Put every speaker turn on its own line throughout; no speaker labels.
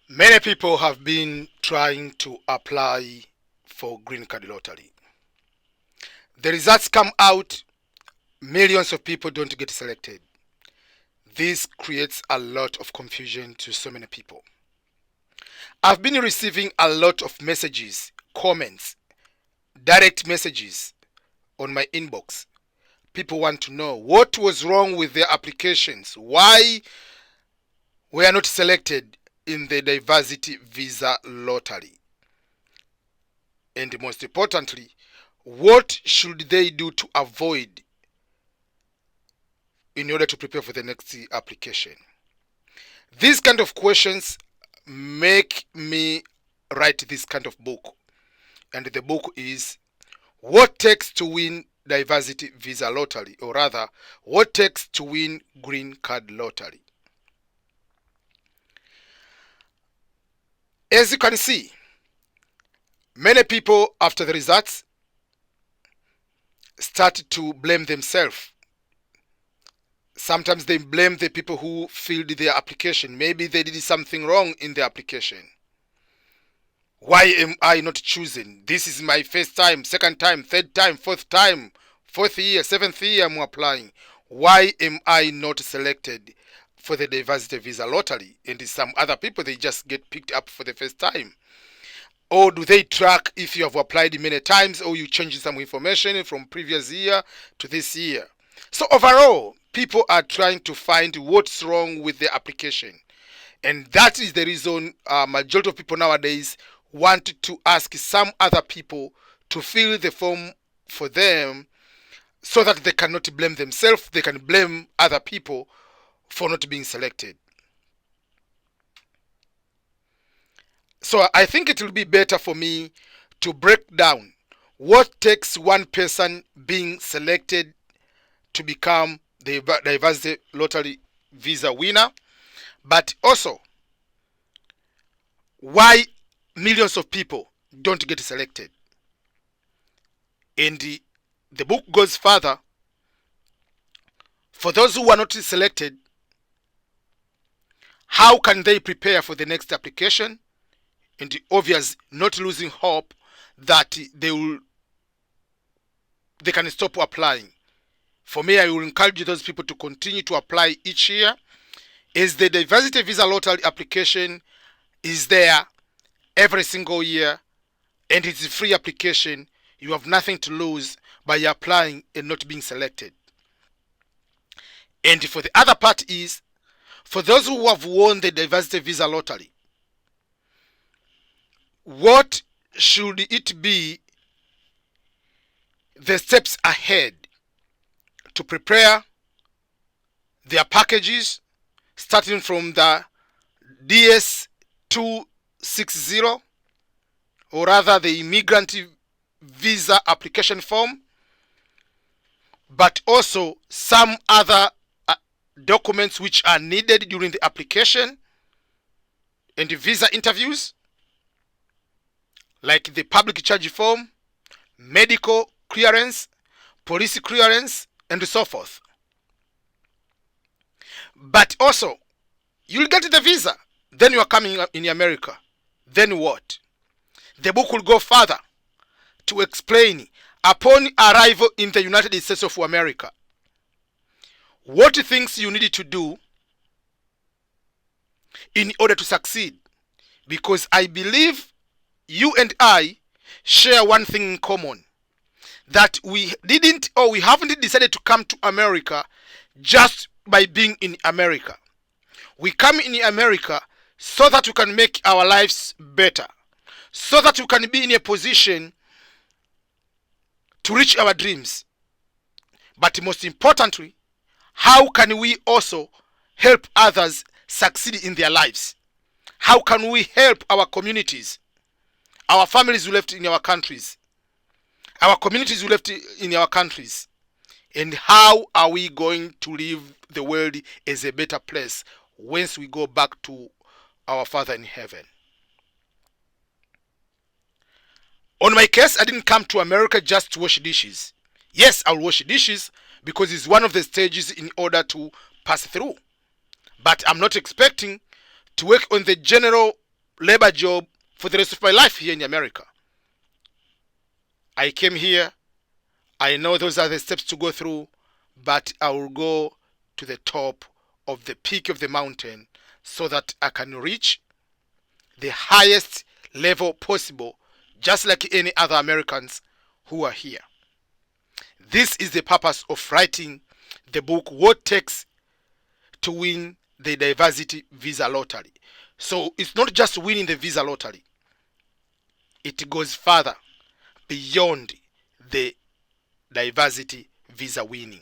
Many people have been trying to apply for green card lottery. The results come out, millions of people don't get selected. This creates a lot of confusion to so many people. I've been receiving a lot of messages, comments, direct messages on my inbox. People want to know what was wrong with their applications, why we are not selected in the diversity visa lottery. And most importantly, what should they do to avoid in order to prepare for the next application? These kind of questions make me write this kind of book. And the book is What Takes to Win Diversity Visa Lottery, or rather, What Takes to Win Green Card Lottery. As you can see, many people after the results start to blame themselves. Sometimes they blame the people who filled their application. Maybe they did something wrong in the application. Why am I not chosen? This is my first time, second time, third time, fourth year, seventh year I'm applying. Why am I not selected for the diversity visa lottery? And some other people, they just get picked up for the first time. Or do they track if you have applied many times or you change some information from previous year to this year? So overall, people are trying to find what's wrong with the application. And that is the reason majority of people nowadays want to ask some other people to fill the form for them so that they cannot blame themselves, they can blame other people for not being selected. So I think it will be better for me to break down what takes one person being selected to become the diversity lottery visa winner, but also why millions of people don't get selected. And the book goes further. For those who are not selected, how can they prepare for the next application? And obvious, not losing hope that they can stop applying. For me, I will encourage those people to continue to apply each year, as the diversity visa lottery application is there every single year, and it's a free application. You have nothing to lose by applying and not being selected. And for the other part is, for those who have won the diversity visa lottery, what should it be the steps ahead to prepare their packages, starting from the DS-260, or rather the immigrant visa application form, but also some other documents which are needed during the application and the visa interviews, like the public charge form, medical clearance, police clearance, and so forth. But also, you'll get the visa, then you are coming in America. Then what? The book will go further to explain, upon arrival in the United States of America, what things you need to do in order to succeed. Because I believe you and I share one thing in common, that we haven't decided to come to America just by being in America. We come in America so that we can make our lives better, so that we can be in a position to reach our dreams. But most importantly, how can we also help others succeed in their lives? How can we help our communities, our families who left in our countries, our communities who left in our countries? And how are we going to leave the world as a better place once we go back to our Father in heaven? On my case, I didn't come to America just to wash dishes. Yes, I'll wash dishes because it's one of the stages in order to pass through. But I'm not expecting to work on the general labor job for the rest of my life here in America. I came here. I know those are the steps to go through, but I will go to the top of the peak of the mountain so that I can reach the highest level possible, just like any other Americans who are here. This is the purpose of writing the book, What It Takes to Win the Diversity Visa Lottery. So it's not just winning the visa lottery. It goes further beyond the diversity visa winning.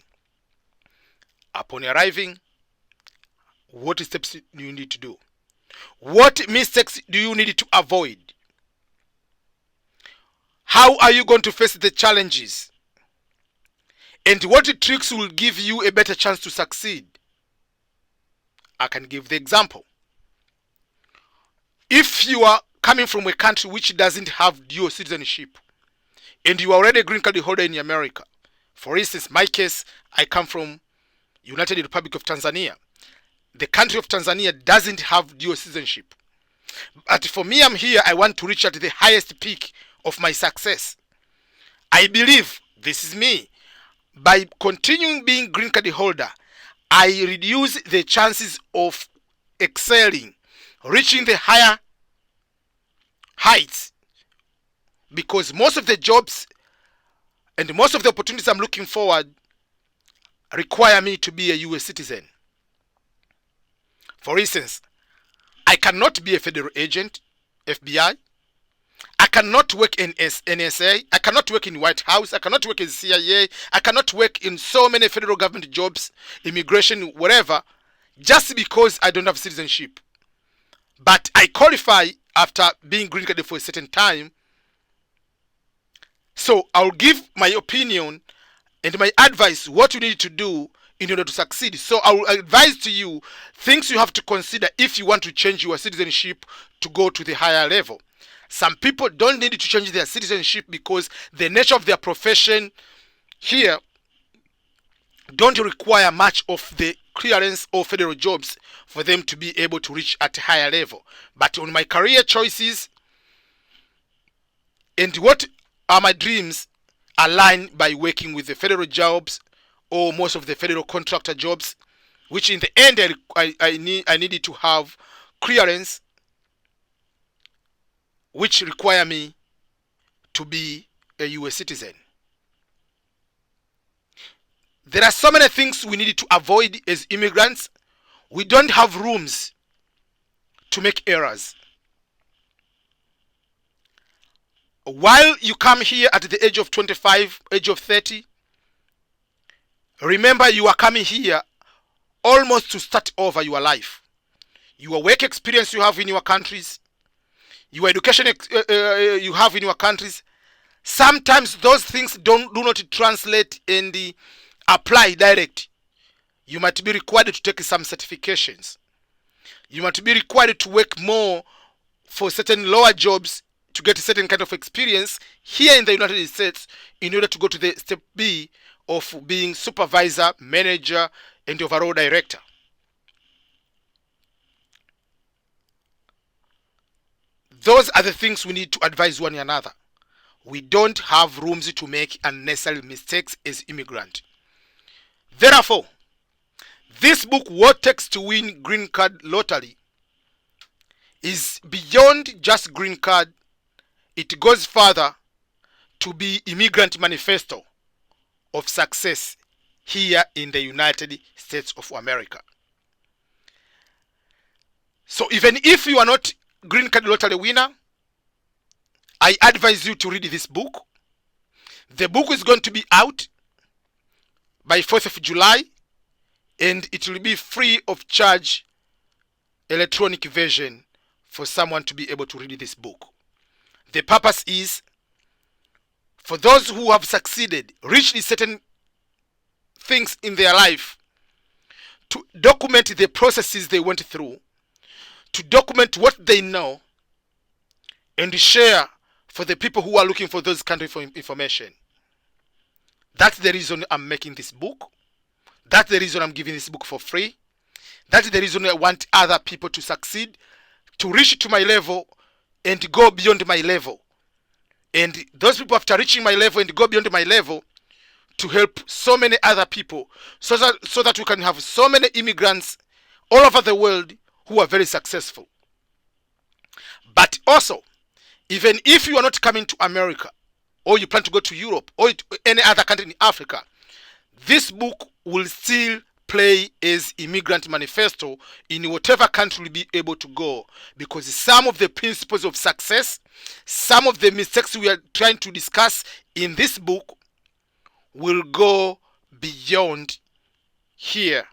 Upon arriving, what steps do you need to do? What mistakes do you need to avoid? How are you going to face the challenges? And what tricks will give you a better chance to succeed? I can give the example. If you are coming from a country which doesn't have dual citizenship, and you are already a green card holder in America, for instance, my case, I come from United Republic of Tanzania. The country of Tanzania doesn't have dual citizenship. But for me, I'm here, I want to reach at the highest peak of my success. I believe, this is me, by continuing being green card holder, I reduce the chances of excelling, reaching the higher heights, because most of the jobs and most of the opportunities I'm looking forward require me to be a US citizen. For instance, I cannot be a federal agent, FBI. I cannot work in NSA. I cannot work in White House. I cannot work in CIA. I cannot work in so many federal government jobs, immigration, whatever, just because I don't have citizenship. But I qualify after being green carded for a certain time. So I'll give my opinion and my advice what you need to do in order to succeed. So I will advise to you things you have to consider if you want to change your citizenship to go to the higher level. Some people don't need to change their citizenship because the nature of their profession here don't require much of the clearance or federal jobs for them to be able to reach at a higher level. But on my career choices and what are my dreams aligned by working with the federal jobs or most of the federal contractor jobs, which in the end I needed to have clearance, which require me to be a US citizen. There are so many things we need to avoid as immigrants. We don't have rooms to make errors. While you come here at the age of 25, age of 30, remember you are coming here almost to start over your life. Your work experience you have in your countries, your education you have in your countries, sometimes those things do not translate and apply direct. You might be required to take some certifications. You might be required to work more for certain lower jobs to get a certain kind of experience here in the United States in order to go to the step B of being supervisor, manager, and overall director. Those are the things we need to advise one another. We don't have rooms to make unnecessary mistakes as immigrants. Therefore, this book, What It Takes to Win Green Card Lottery, is beyond just green card. It goes further to be immigrant manifesto of success here in the United States of America. So even if you are not green card lottery winner, I advise you to read this book. The book is going to be out by 4th of July, and it will be free of charge electronic version for someone to be able to read this book. The purpose is for those who have succeeded, reached certain things in their life, to document the processes they went through, to document what they know, and share for the people who are looking for those kind of information. That's the reason I'm making this book. That's the reason I'm giving this book for free. That's the reason I want other people to succeed, to reach to my level and go beyond my level. And those people, after reaching my level and go beyond my level, to help so many other people, so that we can have so many immigrants all over the world who are very successful. But also, even if you are not coming to America, or you plan to go to Europe, or to any other country in Africa, this book will still play as immigrant manifesto in whatever country will be able to go, because some of the principles of success, some of the mistakes we are trying to discuss in this book will go beyond here.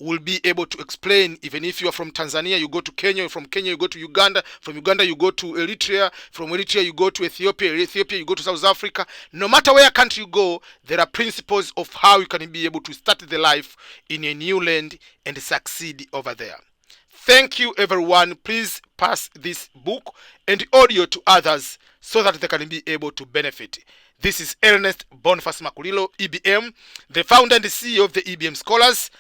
We'll be able to explain, even if you are from Tanzania, you go to Kenya, from Kenya you go to Uganda, from Uganda you go to Eritrea, from Eritrea you go to Ethiopia, you go to South Africa. No matter where country you go, there are principles of how you can be able to start the life in a new land and succeed over there. Thank you, everyone. Please pass this book and audio to others so that they can be able to benefit. This is Ernest Boniface Makulilo, EBM, the founder and the CEO of the EBM Scholars.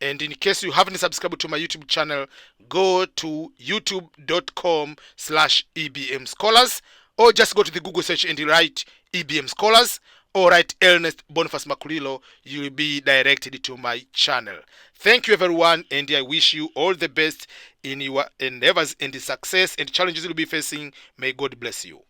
And in case you haven't subscribed to my YouTube channel, go to youtube.com/EBM Scholars, or just go to the Google search and write EBM Scholars, or write Ernest Boniface Makulilo. You will be directed to my channel. Thank you, everyone, and I wish you all the best in your endeavors and the success and challenges you'll be facing. May God bless you.